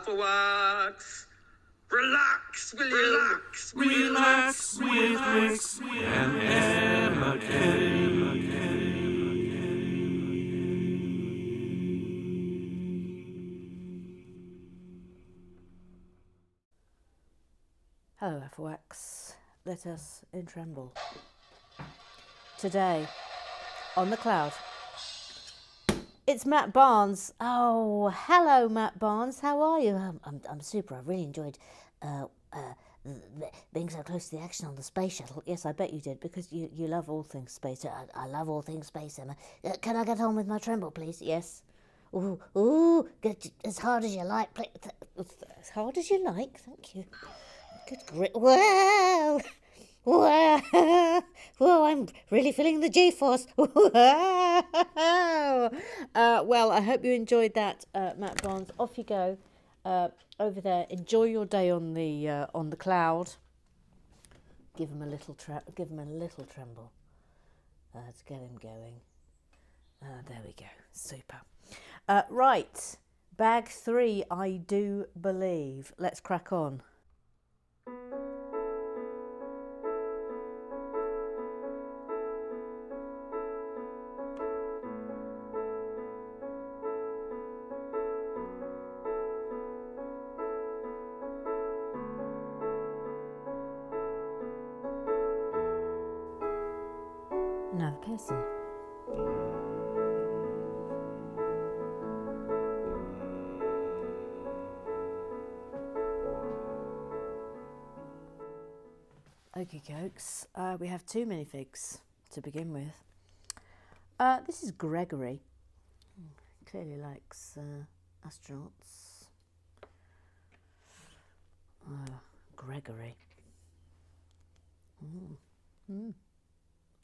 for wax. Relax, will you? Relax with Rex and Emma Hello, F-Wax. Let us in tremble. Today, on the cloud, it's Matt Barnes. Oh, hello, Matt Barnes. How are you? I'm super. I've really enjoyed being so close to the action on the space shuttle. Yes, I bet you did, because you love all things space. I love all things space, Emma. Can I get on with my tremble, please? Yes. Ooh, get as hard as you like. As hard as you like. Thank you. Good grit. Wow! Wow! Whoa, I'm really feeling the G-force. Wow! Well, I hope you enjoyed that, Matt Barnes. Off you go over there. Enjoy your day on the cloud. Give him a little tremble to get him going. There we go. Super. Right, bag 3. I do believe. Let's crack on. Another person. Okie dokes. We have 2 minifigs to begin with. This is Gregory. Clearly likes astronauts. Gregory.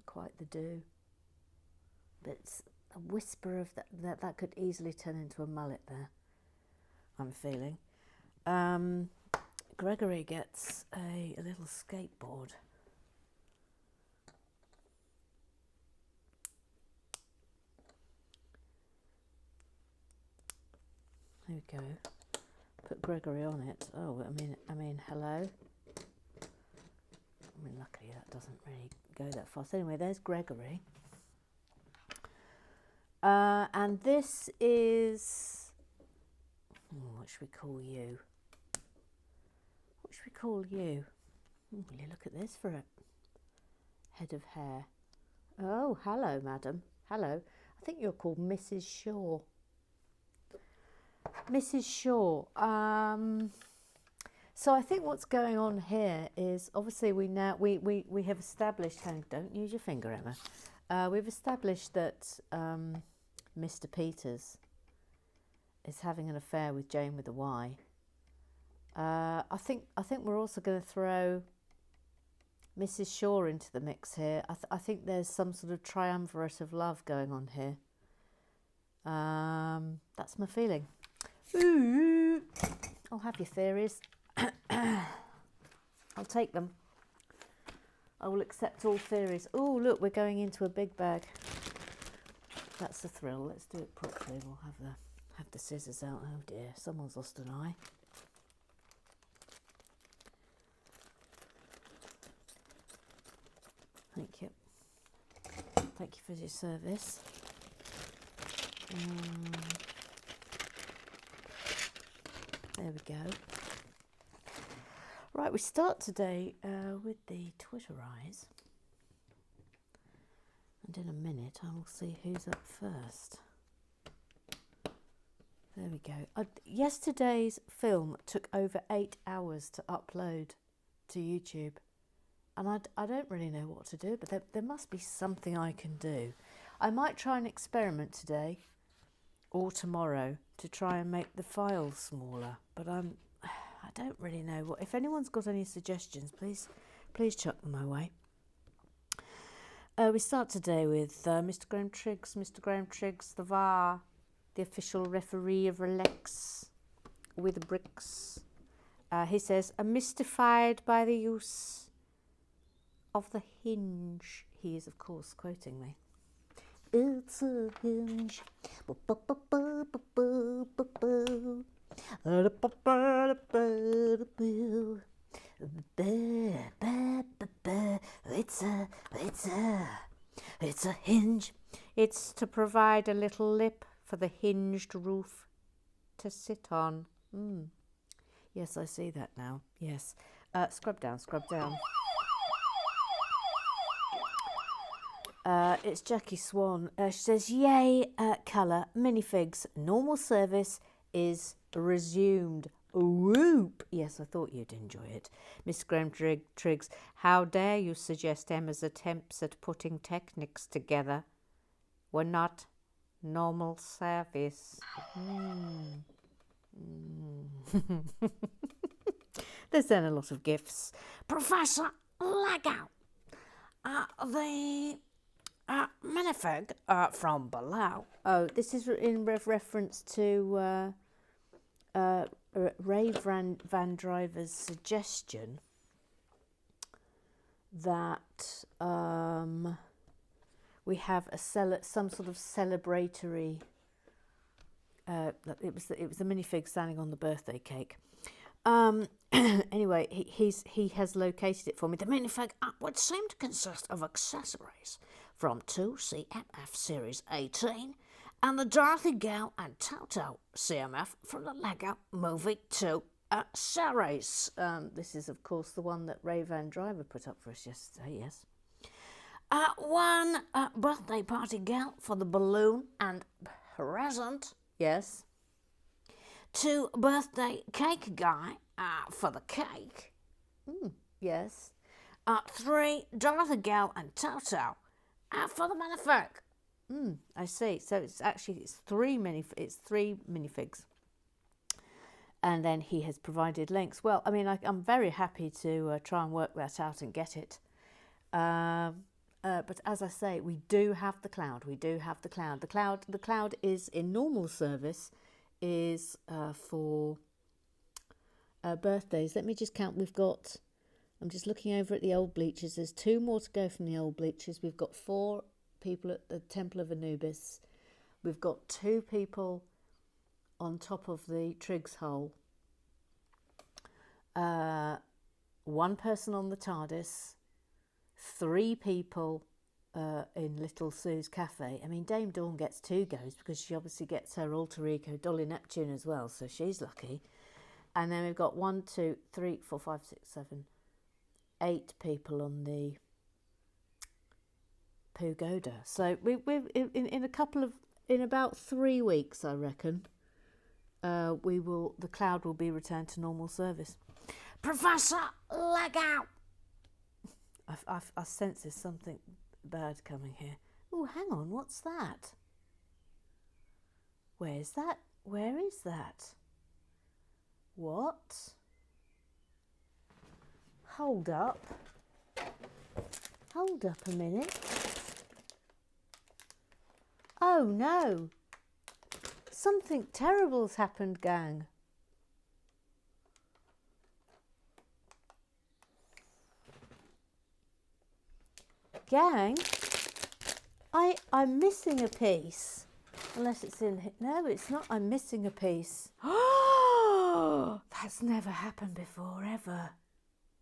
Quite the do. But it's a whisper of that could easily turn into a mullet there, I'm feeling. Gregory gets a little skateboard. There we go. Put Gregory on it. Oh, I mean, hello. I mean, luckily that doesn't really go that fast. Anyway, there's Gregory. And this is... what should we call you? What should we call you? Will you look at this for a head of hair? Oh, hello, madam. Hello. I think you're called Mrs. Shaw. Mrs. Shaw. So I think what's going on here is, obviously we have established, don't use your finger, Emma. We've established that Mr. Peters is having an affair with Jane with a Y. I think we're also going to throw Mrs. Shaw into the mix here. I think there's some sort of triumvirate of love going on here. That's my feeling. Ooh, I'll have your theories. I'll take them. I will accept all theories. Oh, look, we're going into a big bag. That's the thrill. Let's do it properly. We'll have the scissors out. Oh dear, someone's lost an eye. Thank you. Thank you for your service. There we go. Right, we start today with the Twitterize. And in a minute I will see who's up first. There we go. Yesterday's film took over 8 hours to upload to YouTube. And I don't really know what to do, but there must be something I can do. I might try an experiment today or tomorrow to try and make the file smaller, but I don't really know what. If anyone's got any suggestions, please chuck them my way. We start today with Mr. Graham Triggs. Mr. Graham Triggs, the VAR, the official referee of Relax with the bricks. He says, "I'm mystified by the use of the hinge." He is, of course, quoting me. It's a hinge. It's a hinge. It's to provide a little lip for the hinged roof to sit on. Yes, I see that now. Yes. Scrub down, scrub down. It's Jackie Swan. She says, yay, colour, minifigs. Normal service is resumed. Whoop! Yes, I thought you'd enjoy it. Miss Graham Triggs, how dare you suggest Emma's attempts at putting techniques together were not normal service? There's then a lot of gifts. Professor Lego, the minifig from below. Oh, this is in reference to Ray Van Driver's suggestion that we have some sort of celebratory. It was the minifig standing on the birthday cake. Anyway, he has located it for me. The minifig would seem to consist of accessories from 2 CMF Series 18 and the Dorothy Gale and Toto CMF from the Lego Movie 2 series. This is, of course, the one that Ray Van Driver put up for us yesterday, yes. 1 birthday party girl for the balloon and present, yes. 2 birthday cake guy for the cake, yes. 3 Dorothy Gale and Toto for the minifig. I see. So it's 3 minifigs. And then he has provided links. Well, I mean, I'm very happy to try and work that out and get it. But as I say, we do have the cloud. The cloud is in normal service is for birthdays. Let me just count. I'm just looking over at the old bleachers. There's 2 more to go from the old bleachers. We've got 4 people at the Temple of Anubis. We've got 2 people on top of the Triggs hole. 1 person on the TARDIS. 3 people in Little Sue's Cafe. I mean, Dame Dawn gets 2 goes because she obviously gets her alter ego Dolly Neptune as well, so she's lucky. And then we've got 1, 2, 3, 4, 5, 6, 7, 8 people on the Pagoda. So we've in about 3 weeks, I reckon, the cloud will be returned to normal service. Professor Lego. I sense there's something bad coming here. Oh, hang on, what's that? Where's that? Where is that? What? Hold up a minute. Oh no, something terrible's happened, gang. Gang, I'm missing a piece. Unless it's in here. No, it's not. I'm missing a piece. Oh, that's never happened before, ever.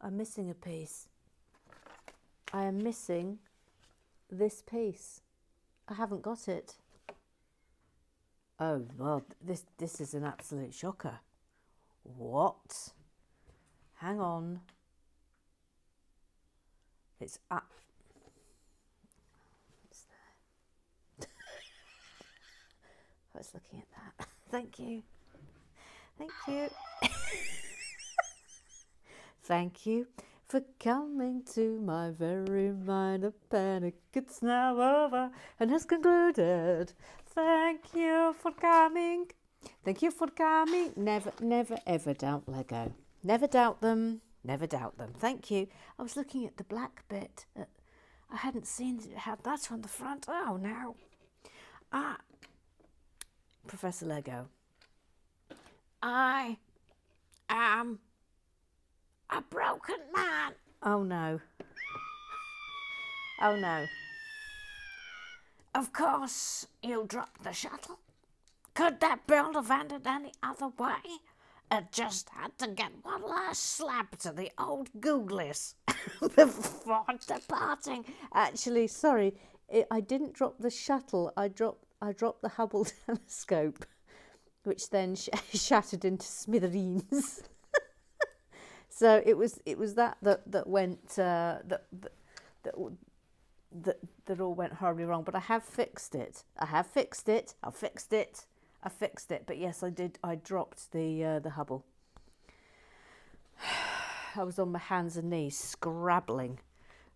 I'm missing a piece. I am missing this piece. I haven't got it. Oh, well, this is an absolute shocker. What? Hang on. It's up. It's there. I was looking at that. Thank you. Thank you. Thank you for coming to my very minor panic. It's now over and has concluded. Thank you for coming. Thank you for coming. Never, never, ever doubt Lego. Never doubt them. Never doubt them. Thank you. I was looking at the black bit. I hadn't seen it had that on the front. Oh, no. Professor Lego. I am a broken man. Oh, no. Oh, no. Of course, you dropped the shuttle. Could that build have ended any other way? just had to get one last slap to the old googlis before departing. Actually, sorry, I didn't drop the shuttle. I dropped the Hubble telescope, which then shattered into smithereens. So it was that went that all went horribly wrong. But I have fixed it. I fixed it. But yes, I did. I dropped the Hubble. I was on my hands and knees scrabbling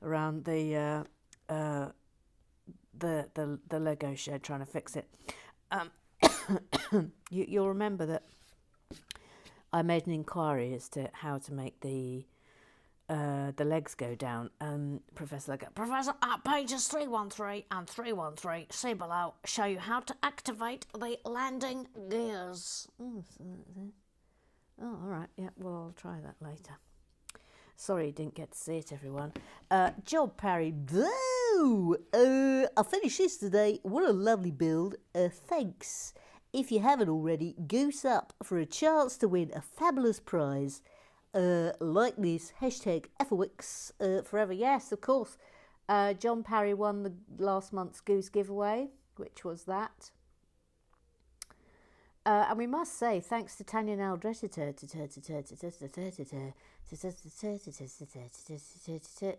around the Lego shed trying to fix it. You'll remember that I made an inquiry as to how to make the legs go down. Professor at pages 313 and 313, see below, show you how to activate the landing gears. Oh, all right. Yeah, well, I'll try that later. Sorry you didn't get to see it, everyone. Job Parry. Whoa! I finished this today. What a lovely build. Thanks. If you haven't already, goose up for a chance to win a fabulous prize. Like this, hashtag Efferwicks forever. Yes, of course. John Parry won the last month's goose giveaway, which was that. And we must say thanks to Tanya Naldretta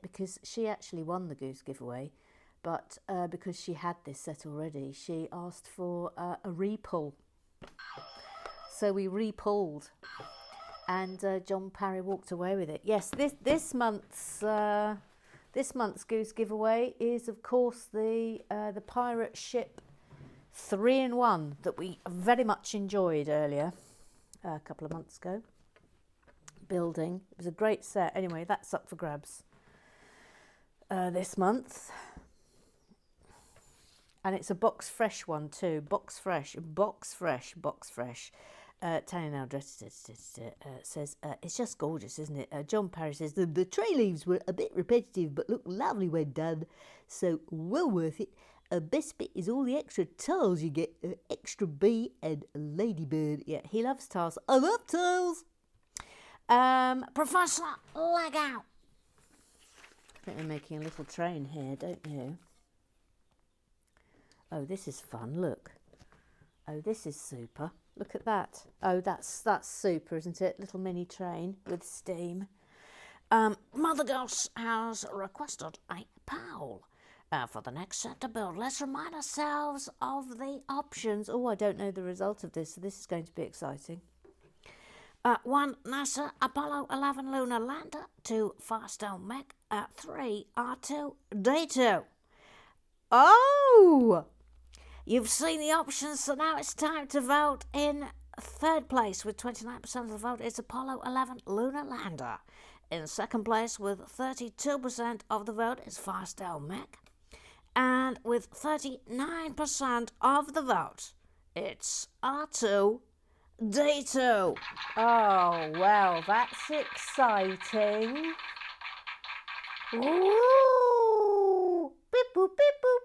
because she actually won the goose giveaway, but because she had this set already, she asked for a repull. So we repulled, and John Parry walked away with it. Yes, this month's goose giveaway is of course the pirate ship 3-in-1 that we very much enjoyed earlier, a couple of months ago. Building. It was a great set. Anyway, that's up for grabs this month. And it's a box fresh one too. Box fresh. Tanya Naldretta says, it's just gorgeous, isn't it? John Parry says, the tray leaves were a bit repetitive but look lovely when done. So well worth it. Best bit is all the extra tiles you get. Extra bee and ladybird. Yeah, he loves tiles. I love tiles. Professor, leg out. I think they're making a little train here, don't you? Oh, this is fun. Look. Oh, this is super. Look at that. Oh, that's super, isn't it? Little mini train with steam. Mother Goose has requested a pole. For the next set to build, let's remind ourselves of the options. Oh, I don't know the result of this, so this is going to be exciting. 1. NASA Apollo 11 lunar lander. 2. Firestone mech. 3. R2D2. Oh! You've seen the options, so now it's time to vote. In third place with 29% of the vote is Apollo 11 lunar lander. In second place with 32% of the vote is Firestone mech. And with 39% of the vote, it's R2D2. Oh, well, that's exciting. Ooh. Beep, boop, beep, boop.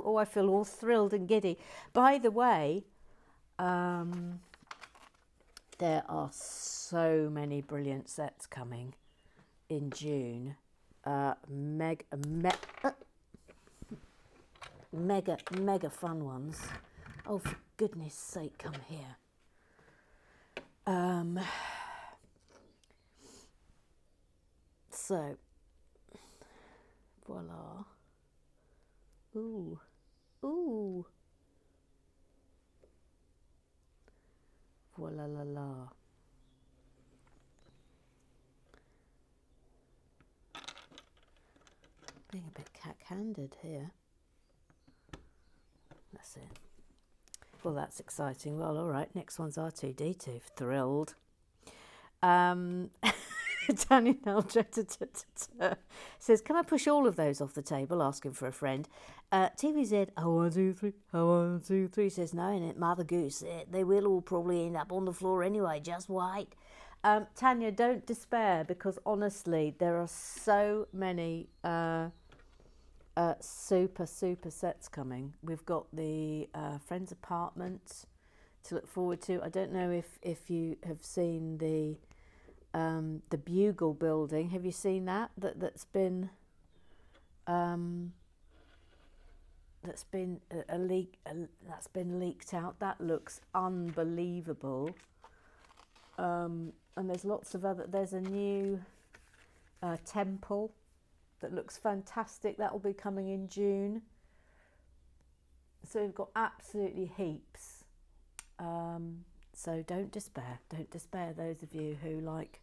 Oh, I feel all thrilled and giddy. By the way, there are so many brilliant sets coming in June. Mega fun ones. Oh, for goodness sake, come here. So, voila. Ooh. Voila la la. Being a bit cack-handed here. That's it. Well, that's exciting. Well, all right. Next one's R2D2. Thrilled. Tanya Naldretta says, can I push all of those off the table? Asking for a friend. TVZ, 123 says, no, innit, Mother Goose. They will all probably end up on the floor anyway. Just wait. Tanya, don't despair, because honestly, there are so many super sets coming. We've got the Friends Apartment to look forward to. I don't know if you have seen the Bugle building. Have you seen that? That's been leaked out. That looks unbelievable. And there's lots of other. There's a new temple that looks fantastic. That will be coming in June. So we've got absolutely heaps. So don't despair. Don't despair, those of you who like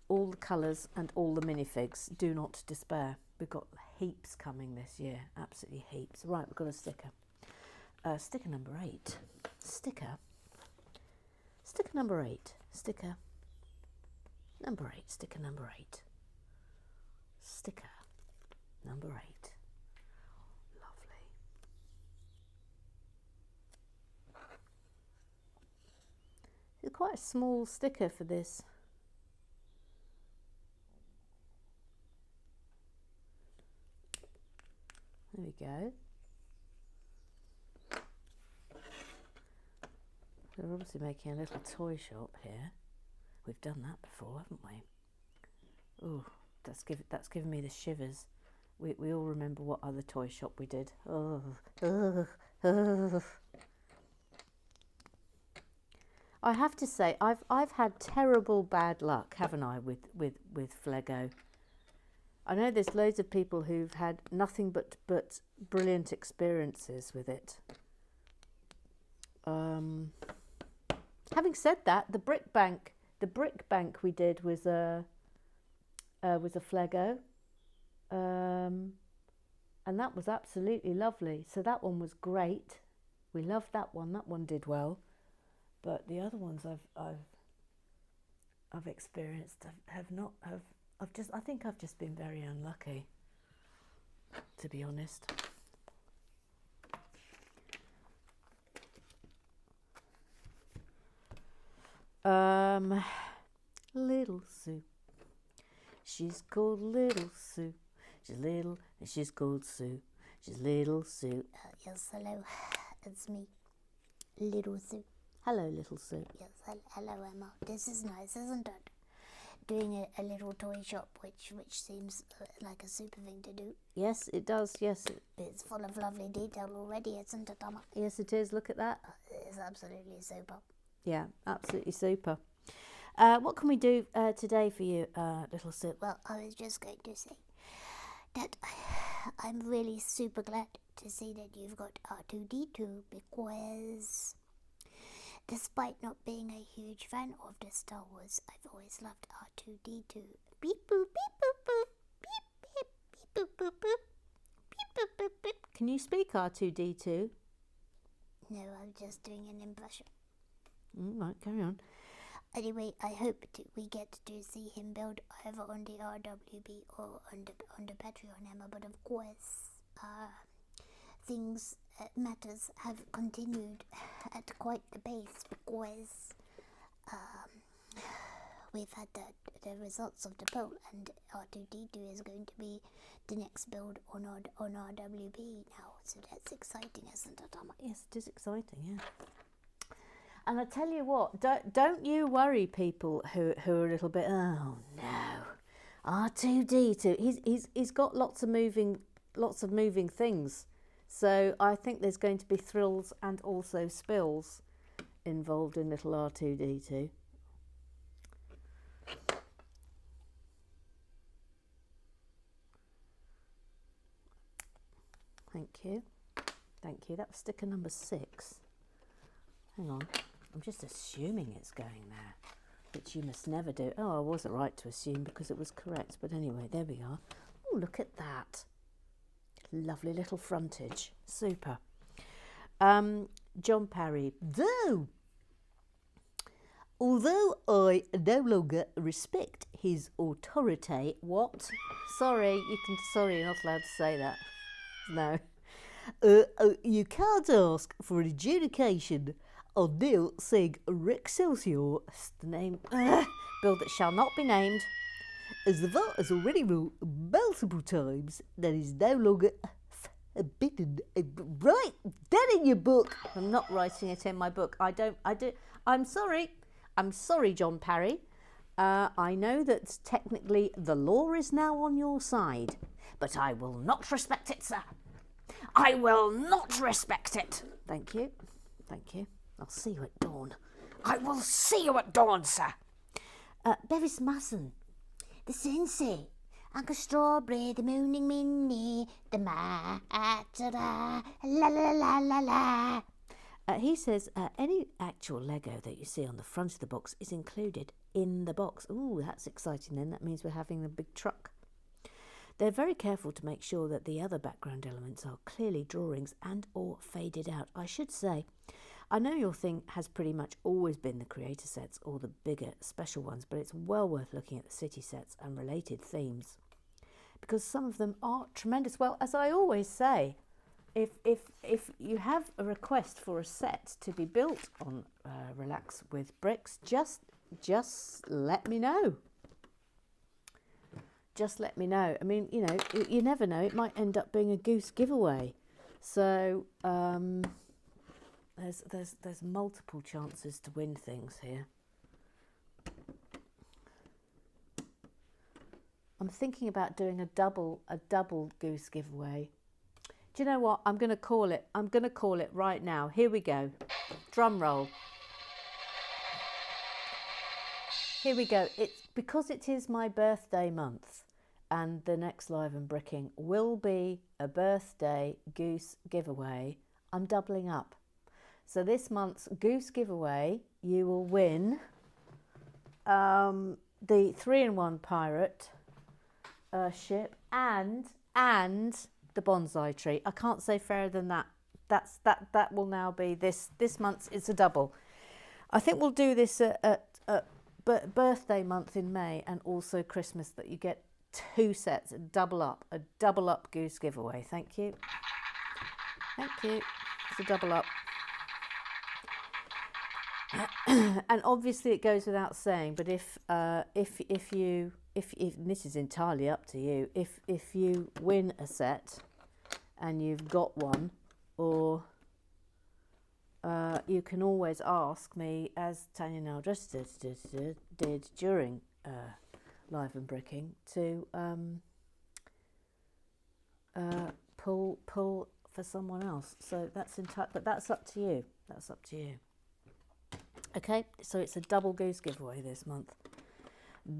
all the colours and all the minifigs. Do not despair. We've got heaps coming this year. Absolutely heaps. Right, we've got a sticker. Sticker number 8. Sticker number 8. Sticker number 8. Sticker number 8. Sticker number 8. Lovely. It's quite a small sticker for this. There we go. We're obviously making a little toy shop here. We've done that before, haven't we? Oh, that's given me the shivers. We all remember what other toy shop we did. I have to say, I've had terrible bad luck, haven't I, with Flego. I know there's loads of people who've had nothing but brilliant experiences with it. Having said that, the brick bank we did was a Flego, and that was absolutely lovely. So that one was great. We loved that one. That one did well. But the other ones I've experienced I think I've just been very unlucky, to be honest. Little Sue. She's called Little Sue. She's little and she's called Sue. She's Little Sue. Yes, hello. It's me, Little Sue. Hello, Little Sue. Yes, hello, Emma. This is nice, isn't it? Doing a little toy shop, which seems like a super thing to do. Yes, it does. Yes, it's full of lovely detail already, isn't it, Emma? Yes, it is. Look at that. It's absolutely super. Yeah, absolutely super. What can we do today for you, Little Sue? Well, I was just going to say that I'm really super glad to see that you've got R2-D2, because despite not being a huge fan of the Star Wars, I've always loved R2-D2. Beep boop, beep boop boop, beep beep, beep boop boop boop, beep boop boop boop. Can you speak R2-D2? No, I'm just doing an impression. Right, carry on. Anyway, I hope we get to see him build either on the RWB or on the Patreon, Emma. But of course, matters have continued at quite the pace, because we've had the results of the poll, and R2-D2 is going to be the next build on RWB now. So that's exciting, isn't it, Emma? Yes, it is exciting, yeah. And I tell you what, don't you worry, people who are a little bit, oh no, R2-D2. He's got lots of moving things. So I think there's going to be thrills and also spills involved in little R2-D2. Thank you. Thank you. That was sticker number 6. Hang on. I'm just assuming it's going there, which you must never do. Oh, I wasn't right to assume because it was correct. But anyway, there we are. Oh, look at that. Lovely little frontage. Super. John Parry. Although I no longer respect his authority. What? Sorry, you're not allowed to say that. No. You can't ask for an adjudication on Neil saying Excelsior, the name, bill that shall not be named, as the vote has already ruled multiple times that is no longer Write that in your book. I'm not writing it in my book. I'm sorry. I'm sorry, John Parry. I know that technically the law is now on your side, but I will not respect it, sir. I will not respect it. Thank you. Thank you. I'll see you at dawn. I will see you at dawn, sir. Bevis Masson. The sensei. Uncle Strawberry, the mooning minnie, the matcha, la la la la la. He says any actual Lego that you see on the front of the box is included in the box. Ooh, that's exciting then. That means we're having the big truck. They're very careful to make sure that the other background elements are clearly drawings and or faded out. I should say, I know your thing has pretty much always been the creator sets or the bigger special ones, but it's well worth looking at the city sets and related themes because some of them are tremendous. Well, as I always say, if you have a request for a set to be built on Relax with Bricks, just let me know. Just let me know. I mean, you know, you never know. It might end up being a goose giveaway. So there's multiple chances to win things here. I'm thinking about doing a double goose giveaway. Do you know what? I'm going to call it. I'm going to call it right now. Here we go. Drum roll. Here we go. It's because it is my birthday month, and the next Live and Bricking will be a birthday goose giveaway. I'm doubling up. So this month's goose giveaway, you will win the 3-in-1 pirate ship and the bonsai tree. I can't say fairer than that. That will now be this month's. It's a double. I think we'll do this at birthday month in May and also Christmas, that you get 2 sets, a double up goose giveaway. Thank you. Thank you. It's a double up. And obviously it goes without saying, but if this is entirely up to you, if you win a set and you've got one, or you can always ask me, as Tanya Naldress did during Live and Bricking, to pull for someone else. So that's but that's up to you. That's up to you. Okay, so it's a double goose giveaway this month.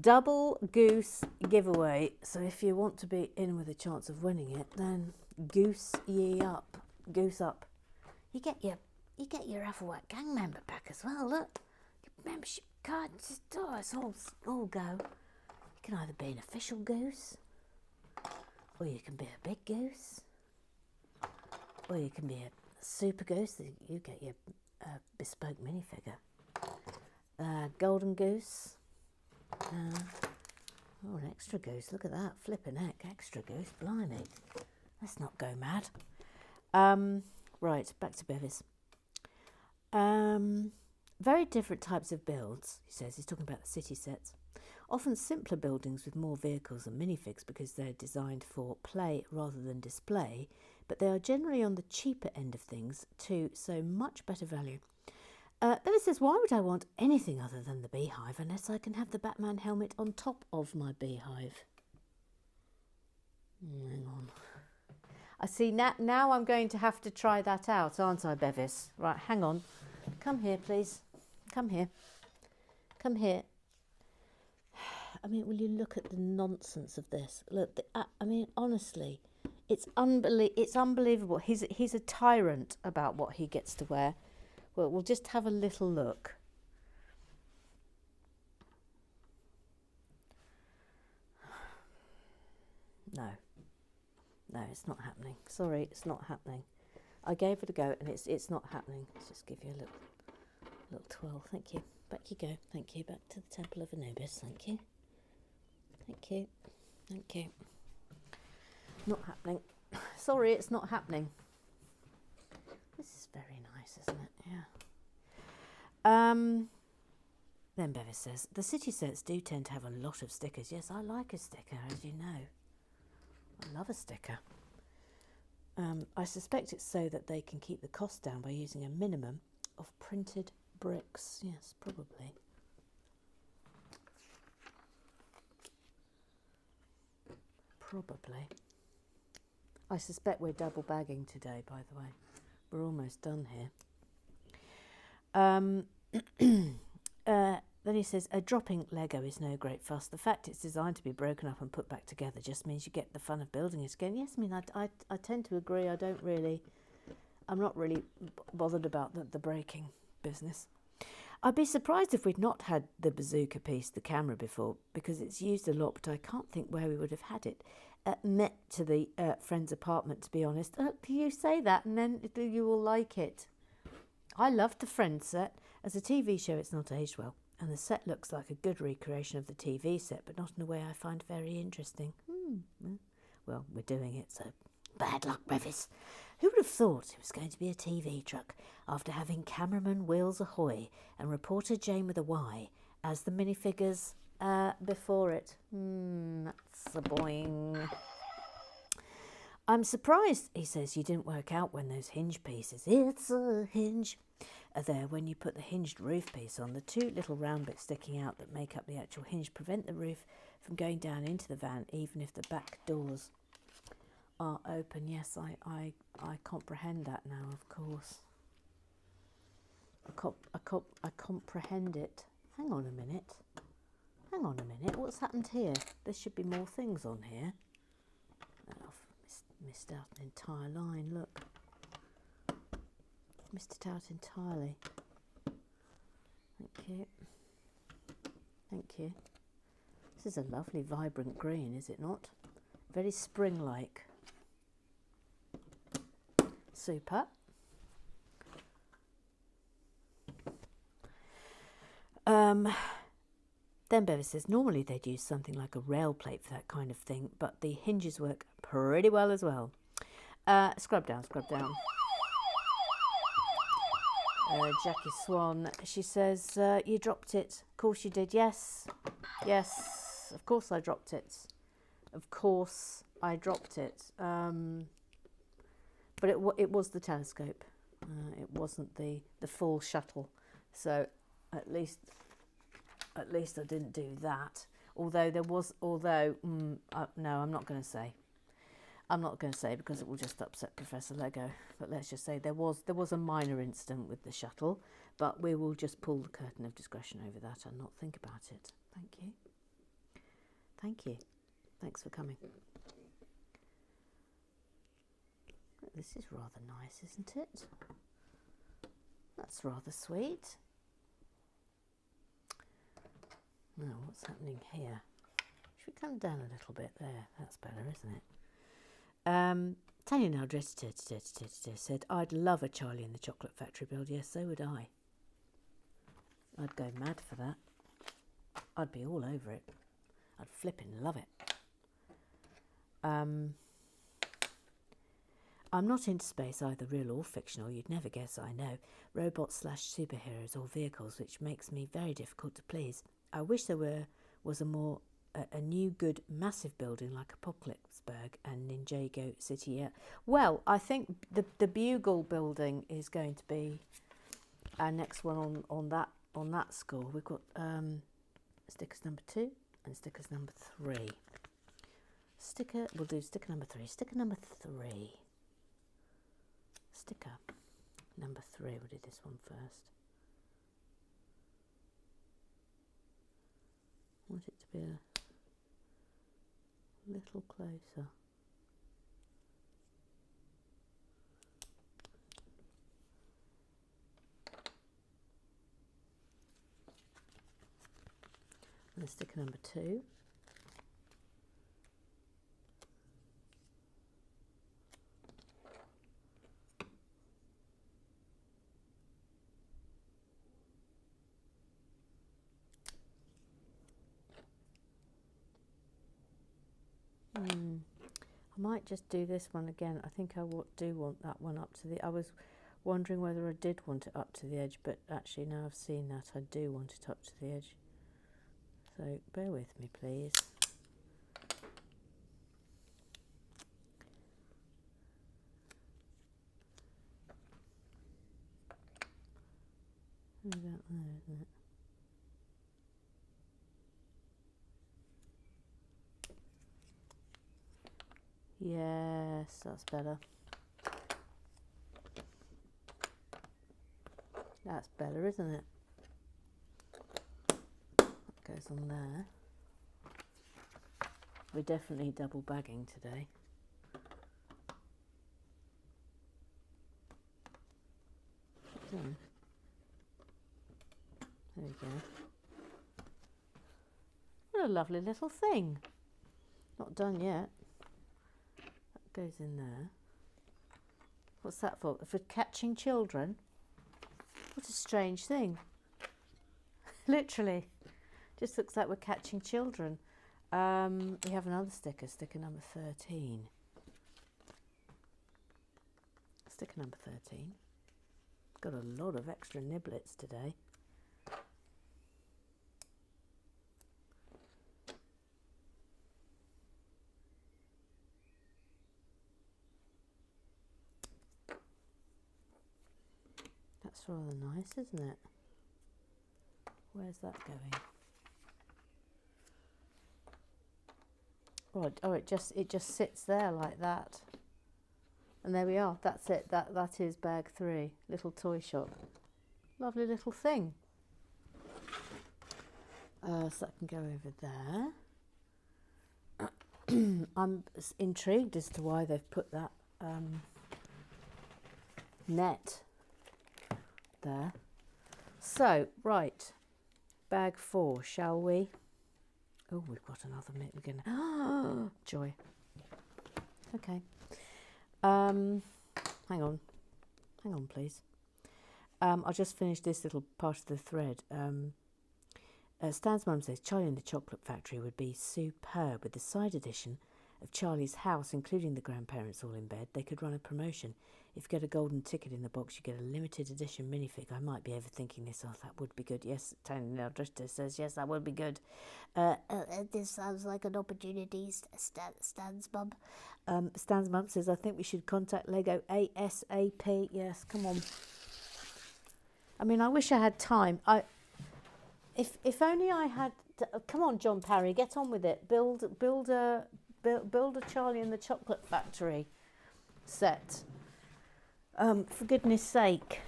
Double goose giveaway. So if you want to be in with a chance of winning it, then goose ye up. Goose up. You get your Ethelwhite gang member pack as well. Look, your membership card. Just it's all go. You can either be an official goose, or you can be a big goose, or you can be a super goose. You get your bespoke minifigure. Golden goose. Oh, an extra goose. Look at that. Flipping heck. Extra goose. Blimey. Let's not go mad. Right, back to Bevis. Very different types of builds, he says. He's talking about the city sets. Often simpler buildings with more vehicles and minifigs because they're designed for play rather than display, but they are generally on the cheaper end of things too, so much better value. Bevis says, why would I want anything other than the beehive unless I can have the Batman helmet on top of my beehive? Hang on. I see, now I'm going to have to try that out, aren't I, Bevis? Right, hang on. Come here, please. Come here. Come here. I mean, will you look at the nonsense of this? Look, I mean, honestly, it's unbelievable. He's a tyrant about what he gets to wear. Well, we'll just have a little look. No, it's not happening. Sorry, it's not happening. I gave it a go, and it's not happening. Let's just give you a little twirl. Thank you. Back you go. Thank you. Back to the Temple of Anubis. Thank you. Thank you. Thank you. Not happening. Sorry, it's not happening. This is very nice, isn't it? Yeah. Then Bevis says, the city sets do tend to have a lot of stickers. Yes, I like a sticker, as you know. I love a sticker. I suspect it's so that they can keep the cost down by using a minimum of printed bricks. Yes, probably. Probably. I suspect we're double bagging today, by the way. We're almost done here. Then he says, dropping Lego is no great fuss. The fact it's designed to be broken up and put back together just means you get the fun of building it again. Yes, I mean, I tend to agree. I'm not really bothered about the breaking business. I'd be surprised if we'd not had the bazooka piece, the camera, before, because it's used a lot, but I can't think where we would have had it. Met to the friend's apartment, to be honest. You say that and then you will like it. I loved the Friends set. As a TV show, it's not aged well, and the set looks like a good recreation of the TV set, but not in a way I find very interesting. Well, we're doing it, so bad luck, Brevis. Who would have thought it was going to be a TV truck after having cameraman Wheels Ahoy and reporter Jane with a Y as the minifigures before it? That's a boing. I'm surprised, he says, you didn't work out when those hinge pieces, it's a hinge, are there when you put the hinged roof piece on. The two little round bits sticking out that make up the actual hinge prevent the roof from going down into the van, even if the back doors are open. Yes, I comprehend that now, of course. I comprehend it. Hang on a minute. What's happened here? There should be more things on here. I've missed out an entire line, look. Missed it out entirely. Thank you. This is a lovely vibrant green, is it not? Very spring-like. Super. Then Bevis says, normally they'd use something like a rail plate for that kind of thing, but the hinges work pretty well as well. Scrub down. Jackie Swan, she says, you dropped it. Of course you did. Yes, of course I dropped it. But it was the telescope. It wasn't the full shuttle. So at least I didn't do that. No, I'm not going to say. Because it will just upset Professor Lego. But let's just say there was a minor incident with the shuttle, but we will just pull the curtain of discretion over that and not think about it. Thank you. Thanks for coming. This is rather nice, isn't it? That's rather sweet. Now, what's happening here? Should we come down a little bit there? That's better, isn't it? Tanya now said, I'd love a Charlie in the Chocolate Factory build. Yes, so would I. I'd go mad for that. I'd be all over it. I'd flipping love it. I'm not into space, either real or fictional. You'd never guess I know. Robots / superheroes or vehicles, which makes me very difficult to please. I wish there was a new good massive building like Apocalypseburg and Ninjago City. Yeah. Well, I think the Bugle building is going to be our next one on that score. We've got stickers number 2 and stickers number 3. We'll do sticker number 3. Sticker number 3. Sticker number 3. We'll do this one first. I want it to be a little closer. And sticker number 2. I might just do this one again. I think I do want that one up to the... I was wondering whether I did want it up to the edge, but actually now I've seen that, I do want it up to the edge. So bear with me, please. About there, isn't it? Yes, that's better. That's better, isn't it? That goes on there. We're definitely double bagging today. So, there we go. What a lovely little thing. Not done yet. That goes in there. What's that for? For catching children? What a strange thing. Literally. Just looks like we're catching children. We have another sticker, sticker number 13. Sticker number 13. Got a lot of extra niblets today. That's rather nice, isn't it? Where's that going? Oh, it just sits there like that. And there we are. That's it. That is bag 3. Little toy shop. Lovely little thing. So that can go over there. I'm intrigued as to why they've put that net there. So, right. Bag 4, shall we? Oh, we've got another minute. We're gonna joy. Okay. Hang on, please. I'll just finish this little part of the thread. Stan's mum says Charlie and the Chocolate Factory would be superb with the side edition of Charlie's house, including the grandparents all in bed. They could run a promotion. If you get a golden ticket in the box, you get a limited edition minifig. I might be overthinking this. Oh, that would be good. Yes, Tony Neldrister says, yes, that would be good. This sounds like an opportunity, Stan's mum. Stan's mum says, I think we should contact Lego ASAP. Yes, come on. I mean, I wish I had time. If only I had... come on, John Parry, get on with it. Build a Charlie and the Chocolate Factory set. For goodness sake.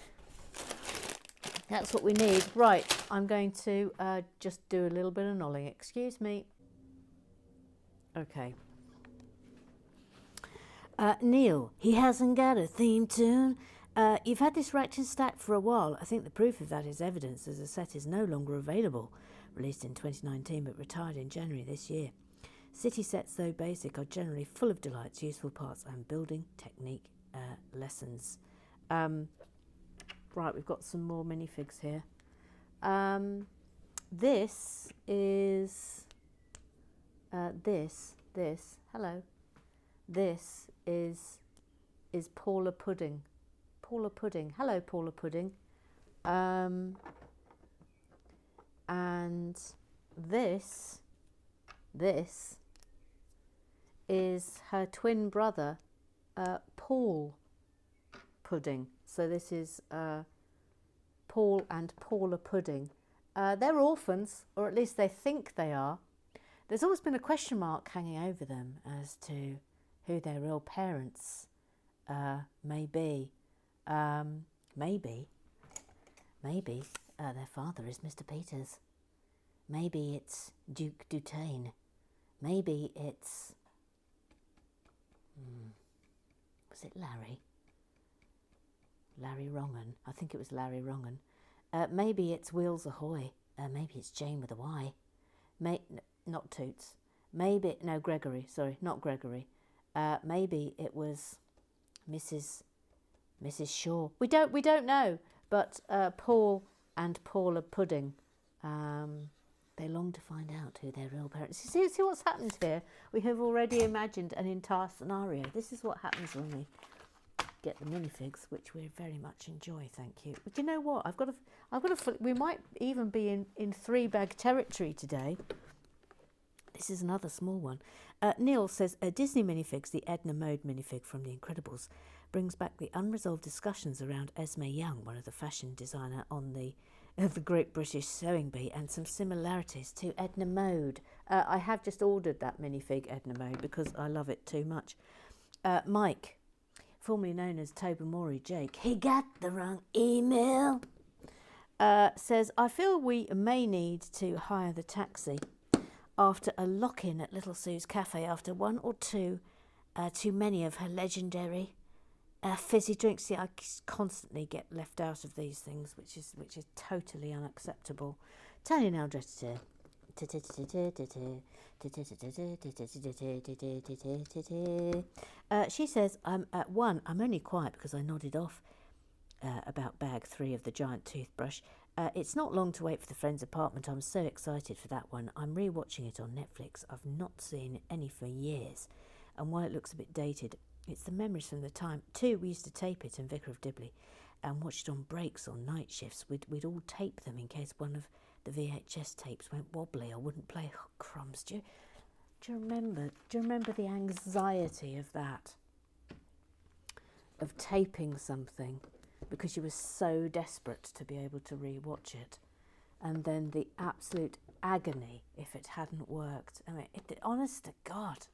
That's what we need. Right, I'm going to just do a little bit of nolling. Excuse me. Okay. Neil, he hasn't got a theme tune. You've had this racked and stacked for a while. I think the proof of that is evidence as the set is no longer available. Released in 2019 but retired in January this year. City sets, though basic, are generally full of delights, useful parts and building technique lessons. Right, we've got some more minifigs here. This is hello. This is Paula Pudding. Paula Pudding. Hello, Paula Pudding. And this is her twin brother, Paul Pudding. So this is Paul and Paula Pudding. They're orphans, or at least they think they are. There's always been a question mark hanging over them as to who their real parents may be. Maybe their father is Mr. Peters. Maybe it's Duke Dutain. Maybe it's... was it Larry? Larry Wrongen. I think it was Larry Wrongen. Maybe it's Wheels Ahoy. Maybe it's Jane with a Y. Not Toots. Maybe... No, Gregory. Sorry, not Gregory. Maybe it was Mrs. Shaw. We don't know. But Paul and Paula Pudding, they long to find out who their real parents. See what's happened here? We have already imagined an entire scenario. This is what happens when we get the minifigs, which we very much enjoy. Thank you. But you know what? I've got a. We might even be in 3-bag territory today. This is another small one. Neil says, Disney minifigs, the Edna Mode minifig from The Incredibles, brings back the unresolved discussions around Esme Young, one of the fashion designer on the of the Great British Sewing Bee and some similarities to Edna Mode. I have just ordered that minifig Edna Mode because I love it too much. Mike, formerly known as Tobermory Jake, he got the wrong email, says, I feel we may need to hire the taxi after a lock-in at Little Sue's Cafe after one or two too many of her legendary fizzy drinks. See, I constantly get left out of these things, which is totally unacceptable. Tony now dressed here. She says, I'm only quiet because I nodded off about bag 3 of the giant toothbrush. It's not long to wait for the friend's apartment. I'm so excited for that one. I'm re-watching it on Netflix. I've not seen any for years, and while it looks a bit dated, it's the memories from the time. Too, we used to tape it in Vicar of Dibley and watch it on breaks or night shifts. We'd all tape them in case one of the VHS tapes went wobbly or wouldn't play. Oh, crumbs. Do you remember the anxiety of that? Of taping something because you were so desperate to be able to re-watch it, and then the absolute agony if it hadn't worked. I mean, honest to God.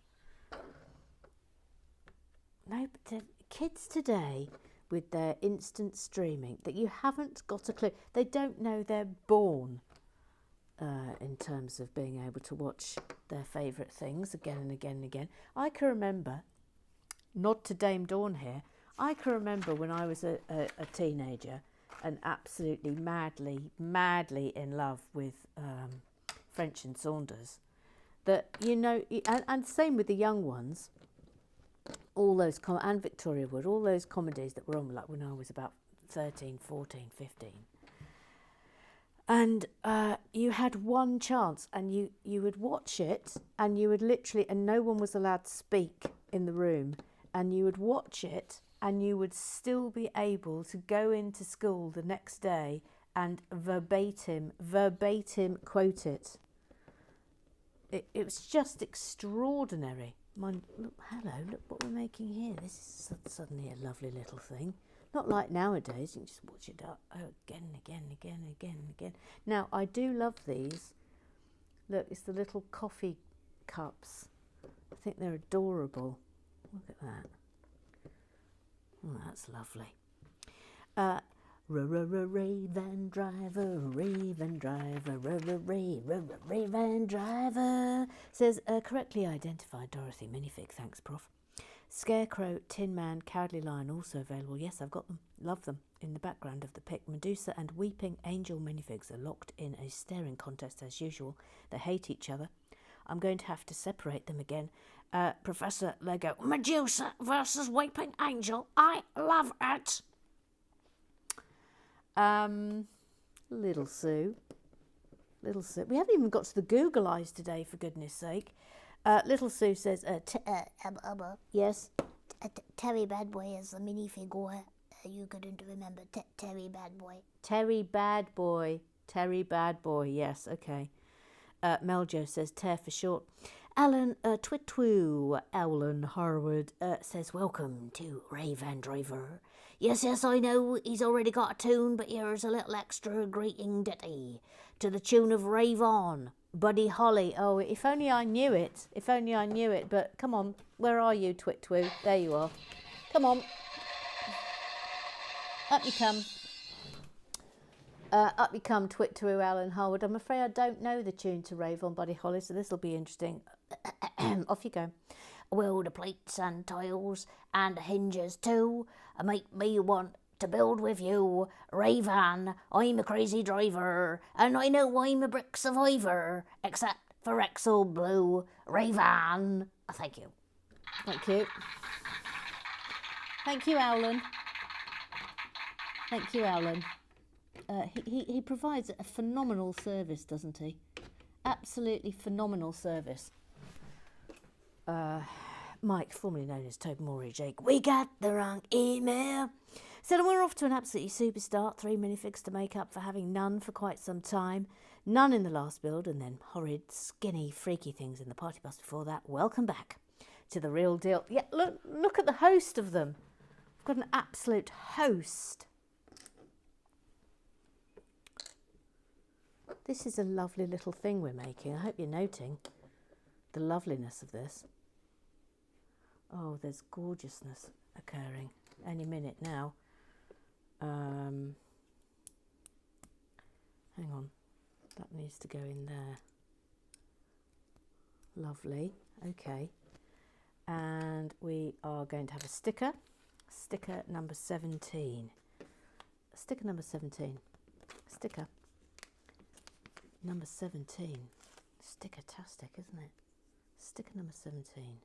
No, but the kids today with their instant streaming, that you haven't got a clue. They don't know they're born in terms of being able to watch their favourite things again and again and again. I can remember, nod to Dame Dawn here, I can remember when I was a teenager and absolutely madly in love with French and Saunders, that, you know, and same with the young ones, all those, and Victoria Wood, all those comedies that were on, like when I was about 13, 14, 15. And you had one chance, and you would watch it, and you would literally, and no one was allowed to speak in the room, and you would watch it, and you would still be able to go into school the next day and verbatim quote it. It was just extraordinary. Look what we're making here. This is suddenly a lovely little thing. Not like nowadays, you can just watch it again and again and again and again and again. Now, I do love these. Look, it's the little coffee cups. I think they're adorable. Look at that. Oh, that's lovely. Raven driver, Raven driver, says, correctly identified Dorothy minifig, thanks, Prof. Scarecrow, Tin Man, Cowardly Lion also available. Yes, I've got them. Love them. In the background of the pic, Medusa and Weeping Angel minifigs are locked in a staring contest as usual. They hate each other. I'm going to have to separate them again. Professor Lego, Medusa versus Weeping Angel. I love it. Little Sue. We haven't even got to the Google eyes today, for goodness sake. Little Sue says, yes? Terry Bad Boy is a minifigure. You couldn't remember Terry Bad Boy. Terry Bad Boy, yes, okay. Meljo says, Ter for short. Alan Twitwoo, Alan Harwood, says, welcome to Raven Driver. Yes, I know he's already got a tune, but here's a little extra greeting ditty to the tune of Rave On, Buddy Holly. Oh, if only I knew it. But come on, where are you, Twitwoo? There you are. Come on. Up you come. Twitwoo, Alan Harwood. I'm afraid I don't know the tune to Rave On, Buddy Holly, so this will be interesting. Off you go. Well, the plates and tiles and the hinges too make me want to build with you. Raven, I'm a crazy driver, and I know I'm a brick survivor, except for Rexel Blue. Raven, thank you. Thank you. Thank you, Alan. He provides a phenomenal service, doesn't he? Absolutely phenomenal service. Mike, formerly known as Tobermory Jake, we got the wrong email. So we're off to an absolutely super start. 3 minifigs to make up for having none for quite some time. None in the last build, and then horrid, skinny, freaky things in the party bus before that. Welcome back to the real deal. Yeah, look at the host of them. I've got an absolute host. This is a lovely little thing we're making. I hope you're noting the loveliness of this. Oh, there's gorgeousness occurring any minute now. Hang on, that needs to go in there. Lovely. Okay, and we are going to have a sticker number 17. Sticker number 17. Sticker number 17. Sticker-tastic, isn't it? Sticker number 17.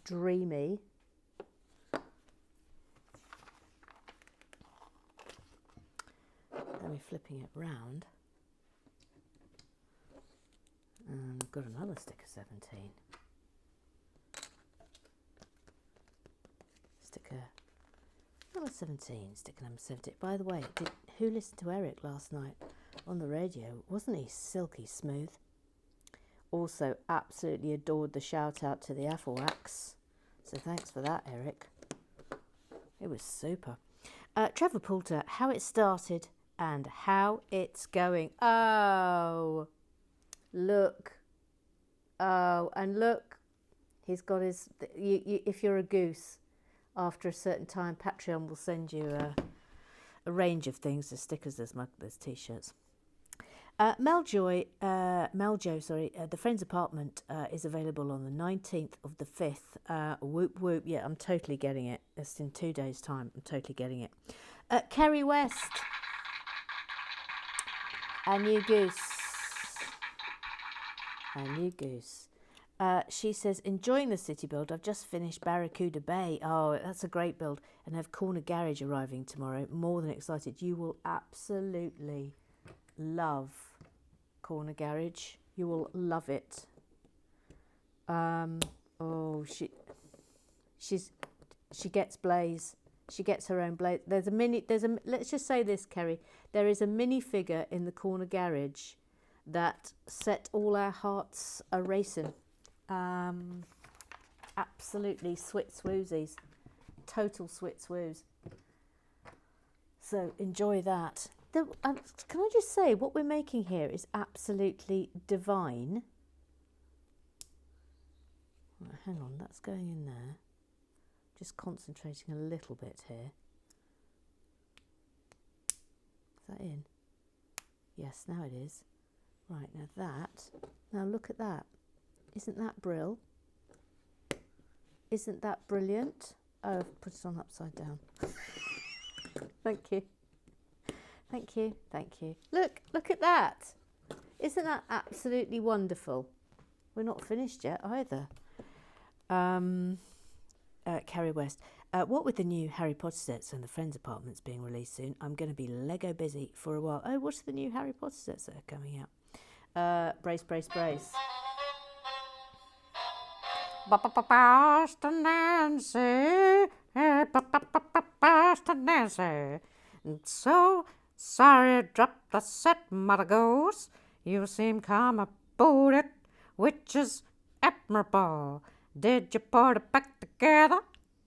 Dreamy. Then we're flipping it round. And we've got another sticker 17. Sticker number 17. Sticker number 17. By the way, who listened to Eric last night on the radio? Wasn't he silky smooth? Also, absolutely adored the shout out to the Afflewax. So thanks for that, Eric. It was super. Trevor Poulter, how it started and how it's going. Oh, look. Oh, and look. He's got his... if you're a goose, after a certain time, Patreon will send you a range of things. There's stickers, there's T-shirts. Mel Jo, the Friends Apartment is available on the 19th of the 5th. Whoop, whoop. Yeah, I'm totally getting it. It's in 2 days' time. I'm totally getting it. Kerry West. A new goose. A new goose. She says, enjoying the city build. I've just finished Barracuda Bay. Oh, that's a great build. And have Corner Garage arriving tomorrow. More than excited. You will absolutely love Corner Garage. You will love it. Oh, she gets Blaze. She gets her own Blaze. Let's just say this, Kerry. There is a minifigure in the Corner Garage that set all our hearts a racing. Absolutely swit swoozies. Total swit swoos. So enjoy that. Can I just say, what we're making here is absolutely divine. Right, hang on, that's going in there. Just concentrating a little bit here. Is that in? Yes, now it is. Right, now look at that. Isn't that brill? Isn't that brilliant? Oh, I've put it on upside down. Thank you. Thank you, thank you. Look at that. Isn't that absolutely wonderful? We're not finished yet either. Carrie West. What with the new Harry Potter sets and the Friends Apartments being released soon, I'm going to be Lego busy for a while. Oh, what's the new Harry Potter sets that are coming out? Brace, brace, brace. Boston Nancy, Boston Nancy. So sorry I dropped the set, Mother Goose. You seem calm about it, which is admirable. Did you put it back together,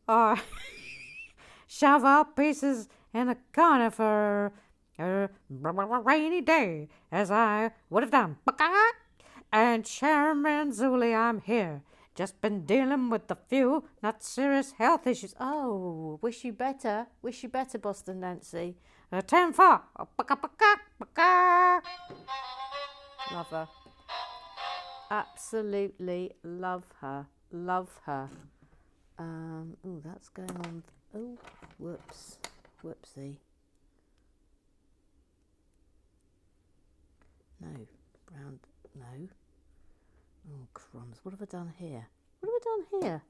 or shove out pieces in a corner for a rainy day, as I would have done? And Sharon Manzuli, I'm here. Just been dealing with a few not serious health issues. Oh, wish you better, Boston Nancy. 10-4. Love her. Absolutely love her. Love her. Oh, that's going on. Oh, whoops. Whoopsie. No. Brown. No. Oh, crumbs. What have I done here? What have I done here?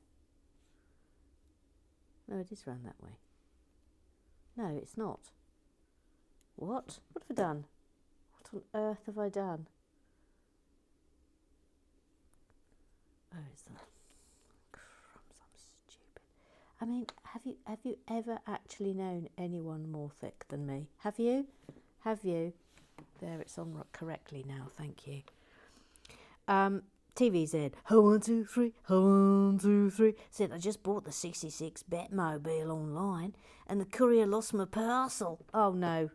No, it is round that way. No, it's not. What? What have I done? What on earth have I done? Oh, it's that. Crumbs, I'm stupid. I mean, have you ever actually known anyone more thick than me? Have you? Have you? There, it's on correctly now, thank you. TV said, "Ho 1 2 3, ho 1 2 3." Said I just bought the 66 Batmobile online, and the courier lost my parcel. Oh no!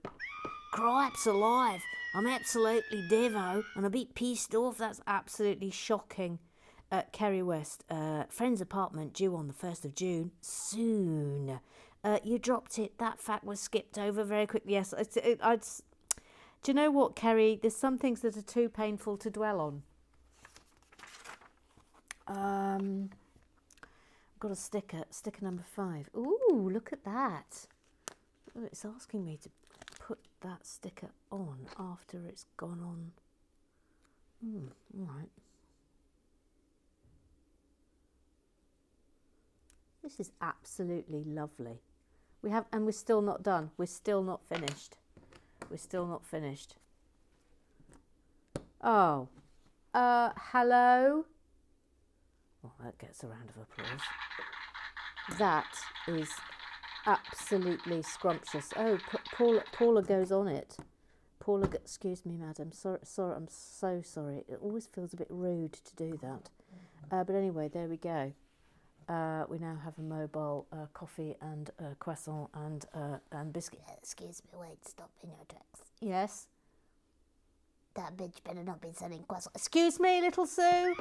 Cripes alive! I'm absolutely devo, and a bit pissed off. That's absolutely shocking. Kerry West, friend's apartment due on the 1st of June. Soon. You dropped it. That fact was skipped over very quickly. Yes, do you know what, Kerry? There's some things that are too painful to dwell on. I've got a sticker number 5. Ooh, look at that. Oh, it's asking me to put that sticker on after it's gone on. All right. This is absolutely lovely. We're still not done. We're still not finished. Oh, hello. Well, that gets a round of applause. That is absolutely scrumptious. Oh, Paula goes on it. Excuse me, madam. Sorry, I'm so sorry. It always feels a bit rude to do that. But anyway, there we go. We now have a mobile coffee and croissant and biscuit. Excuse me, wait, stop in your tracks. Yes. That bitch better not be selling croissants. Excuse me, little Sue.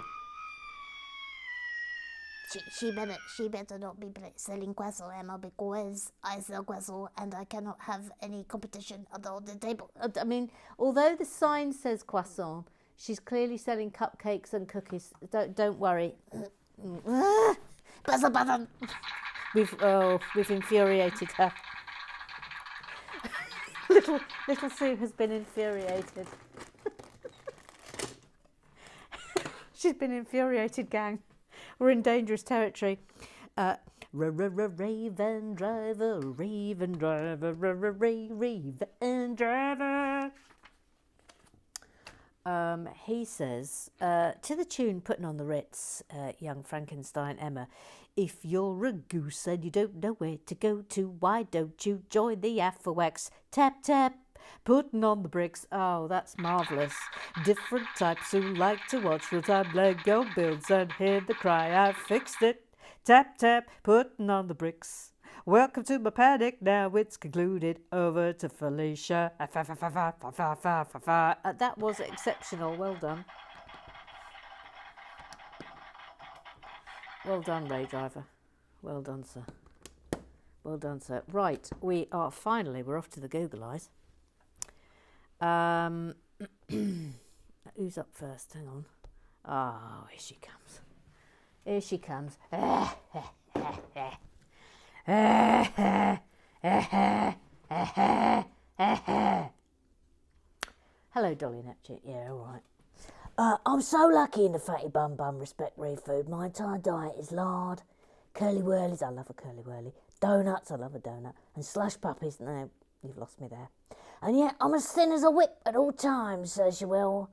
She better not be selling croissant, Emma, because I sell croissant and I cannot have any competition on the table. I mean, although the sign says croissant, she's clearly selling cupcakes and cookies. Don't worry. Press a button. We've infuriated her. Little Sue has been infuriated. She's been infuriated, gang. We're in dangerous territory. Raven driver, raven driver, raven driver. He says, to the tune Putting on the Ritz, young Frankenstein Emma, if you're a goose and you don't know where to go to, why don't you join the Afrowax? Tap, tap, putting on the bricks. Oh, that's marvellous. Different types who like to watch real-time Lego builds and hear the cry, I fixed it. Tap, tap, putting on the bricks. Welcome to my panic, now it's concluded. Over to Felicia. That was exceptional, well done. Well done, Ray Driver. Well done, sir. Well done, sir. Right, we're off to the Google Eyes. Who's up first? Hang on. Oh, here she comes. Here she comes. Hello, Dolly Neptune. Yeah, all right. I'm so lucky in the fatty bum respect food. My entire diet is lard, curly whirlies. I love a curly whirly. Donuts. I love a donut. And slush puppies. No, you've lost me there. And yet I'm as thin as a whip at all times, as you will.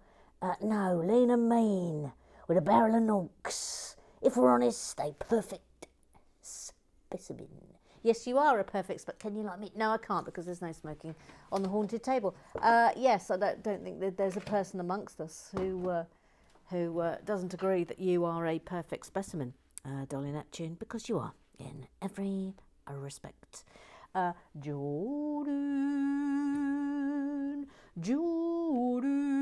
No, lean and mean, with a barrel of nonks. If we're honest, a perfect specimen. Yes, you are a perfect specimen. Can you like me? No, I can't because there's no smoking on the haunted table. Yes, I don't think that there's a person amongst us who doesn't agree that you are a perfect specimen, Dolly Neptune, because you are in every respect. Jordan. Jordan.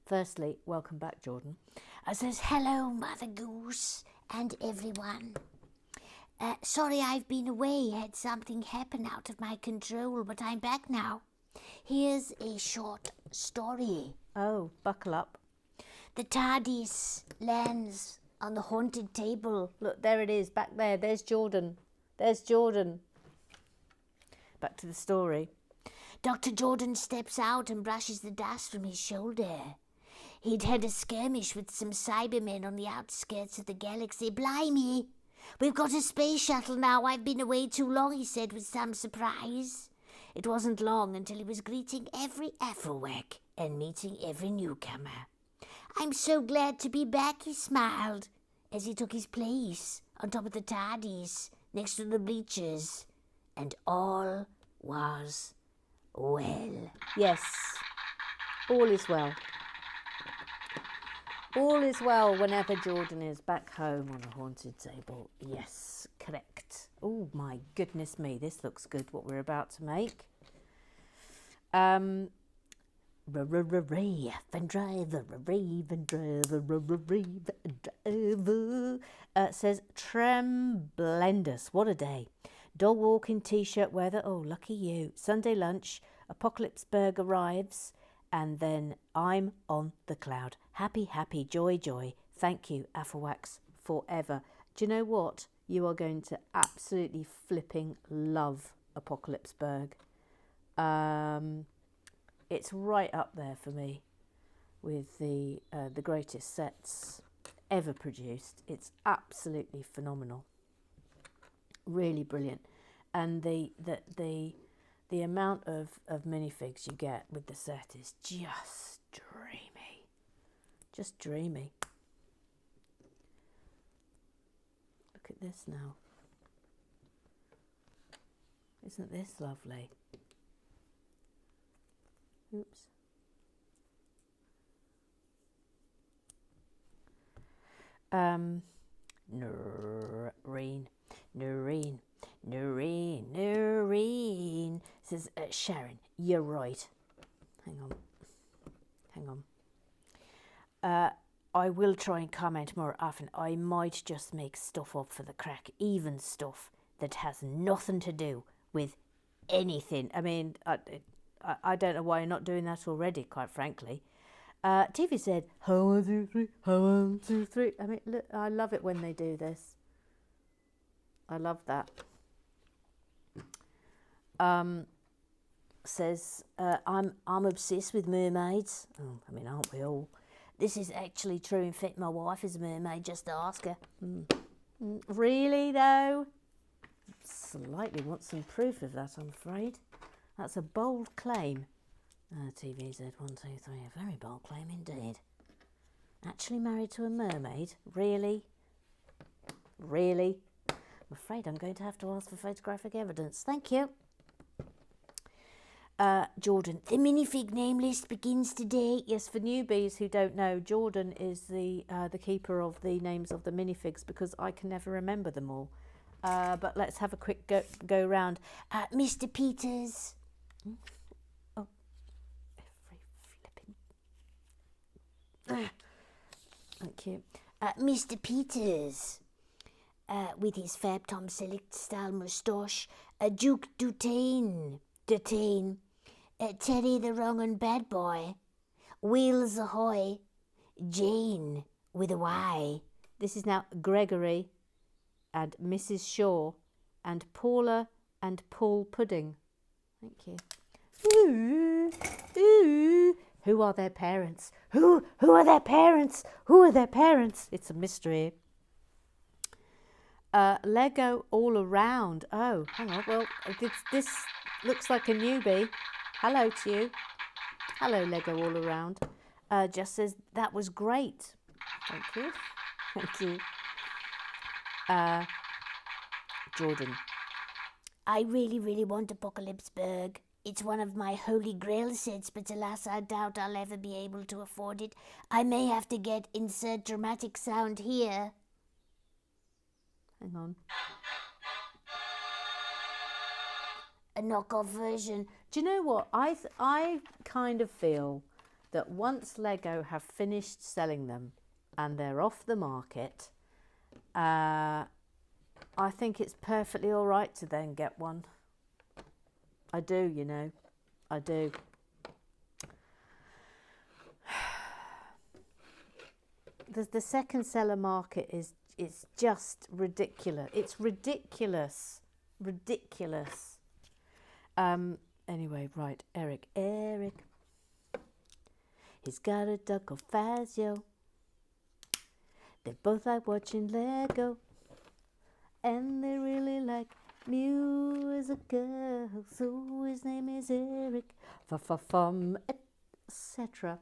Firstly, welcome back, Jordan. I says, hello, Mother Goose and everyone. Sorry I've been away, had something happen out of my control, but I'm back now. Here's a short story. Oh, buckle up. The TARDIS lands on the haunted table. Look, there it is, back there. There's Jordan. There's Jordan. Back to the story. Dr. Jordan steps out and brushes the dust from his shoulder. He'd had a skirmish with some Cybermen on the outskirts of the galaxy. Blimey! We've got a space shuttle now. I've been away too long, he said with some surprise. It wasn't long until he was greeting every Afrowack and meeting every newcomer. I'm so glad to be back, he smiled. as he took his place on top of the tardies next to the bleachers, and all was well. Yes, all is well. All is well whenever Jordan is back home on a haunted table. Yes, correct. Oh my goodness me, this looks good, what we're about to make. Raven driver, says Tremblendous. What a day. Dog walking, t-shirt weather. Oh, lucky you. Sunday lunch. Apocalypseburg arrives. And then I'm on the cloud. Happy, happy, joy, joy. Thank you, Affelwax, forever. Do you know what? You are going to absolutely flipping love Apocalypseburg. It's right up there for me with the greatest sets ever produced. It's absolutely phenomenal. Really brilliant. And the amount of minifigs you get with the set is just dreamy. Just dreamy. Look at this now. Isn't this lovely? Oops. Noreen. Says Sharon, you're right. Hang on. I will try and comment more often. I might just make stuff up for the crack, even stuff that has nothing to do with anything. I mean, I don't know why you're not doing that already, quite frankly. TV said, how 1, 2, 3, how 1, 2, 3. I mean, look, I love it when they do this. I love that. Says, I'm obsessed with mermaids. Oh, I mean, aren't we all? This is actually true. In fact, my wife is a mermaid. Just ask her. Really, though? Slightly want some proof of that, I'm afraid. That's a bold claim. TV said 1, 2, 3. A very bold claim indeed. Actually married to a mermaid? Really? Really? I'm afraid I'm going to have to ask for photographic evidence. Thank you. Jordan, the minifig name list begins today. Yes, for newbies who don't know, Jordan is the keeper of the names of the minifigs because I can never remember them all. But let's have a quick go round. Mr. Peters. Oh, every flipping. Thank you. Mr. Peters, with his Fab Tom Select style moustache. Duke Dutain. Teddy the Wrong and Bad Boy. Wheels Ahoy. Jane with a Y. This is now Gregory and Mrs. Shaw and Paula and Paul Pudding. Thank you. Ooh, ooh. Who are their parents? Who are their parents? Who are their parents? It's a mystery. Lego all around. Oh, hang on. Well, this looks like a newbie. Hello to you. Hello, Lego all around. Just says, that was great. Thank you. Thank you. Jordan. I really, really want Apocalypseburg. It's one of my holy grail sets, but alas, I doubt I'll ever be able to afford it. I may have to get insert dramatic sound here. Hang on. A knockoff version. Do you know what? I kind of feel that once Lego have finished selling them and they're off the market, I think it's perfectly all right to then get one. I do, you know. I do. The second seller market is just ridiculous. It's ridiculous. Ridiculous. Anyway, right, Eric. He's got a duck called Fazio. They both like watching Lego. And they really like musical. So his name is Eric. Etc.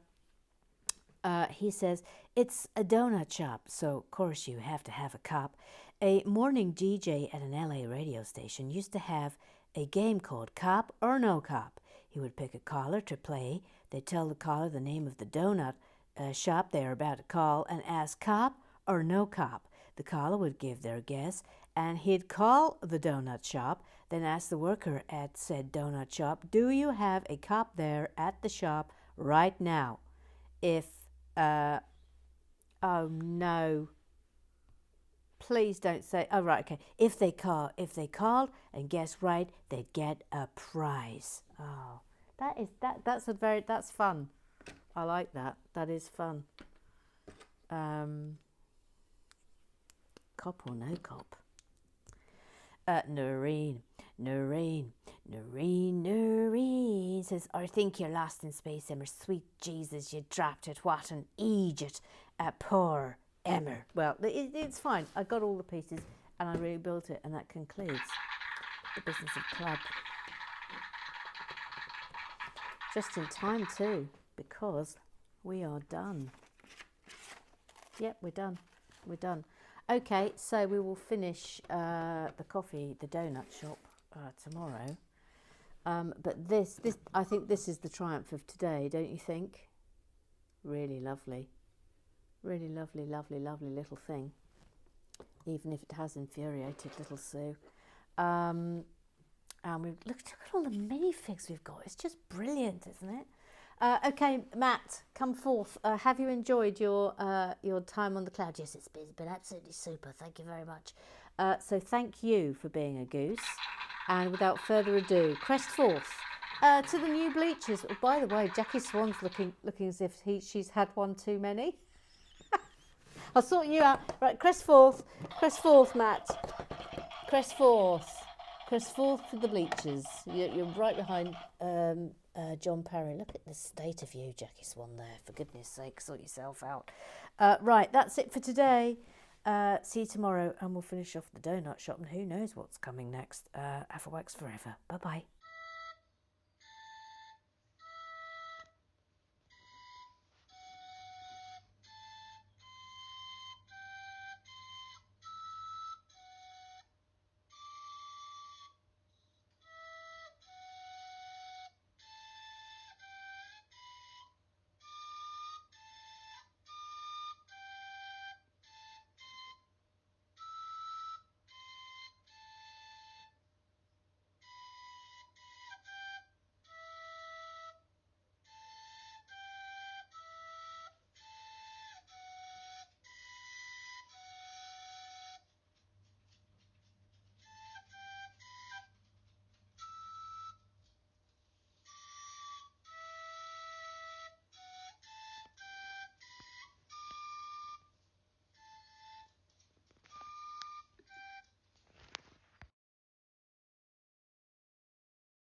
He says, it's a donut shop, so of course you have to have a cop. A morning DJ at an LA radio station used to have a game called Cop or No Cop. He would pick a caller to play. They'd tell the caller the name of the donut shop they are about to call and ask cop or no cop. The caller would give their guess, and he'd call the donut shop, then ask the worker at said donut shop, do you have a cop there at the shop right now? If, oh no, please don't say, oh right, okay. If they called and guessed right, they'd get a prize. Oh, that's fun. I like that. That is fun. Cop or no cop? Noreen says, I think you're lost in space, Emma. Sweet Jesus, you dropped it. What an Egypt. Poor Emma. Well, it's fine. I got all the pieces and I rebuilt it, and that concludes the business of club. Just in time too, because we are done. Yep, we're done. Okay, so we will finish the donut shop tomorrow. But this, I think this is the triumph of today, don't you think? Really lovely. Really lovely little thing. Even if it has infuriated little Sue. And look at all the minifigs we've got. It's just brilliant, isn't it? Okay, Matt, come forth. Have you enjoyed your time on the cloud? Yes, it's been absolutely super. Thank you very much. So thank you for being a goose. And without further ado, crest forth to the new bleachers. Oh, by the way, Jackie Swan's looking as if she's had one too many. I'll sort you out. Right, crest forth, Matt. Crest forth to the bleachers. You're right behind John Parry. Look at the state of you, Jackie Swan, there. For goodness sake, sort yourself out. Right, that's it for today. See you tomorrow, and we'll finish off the donut shop, and who knows what's coming next. Afterwax forever. Bye-bye.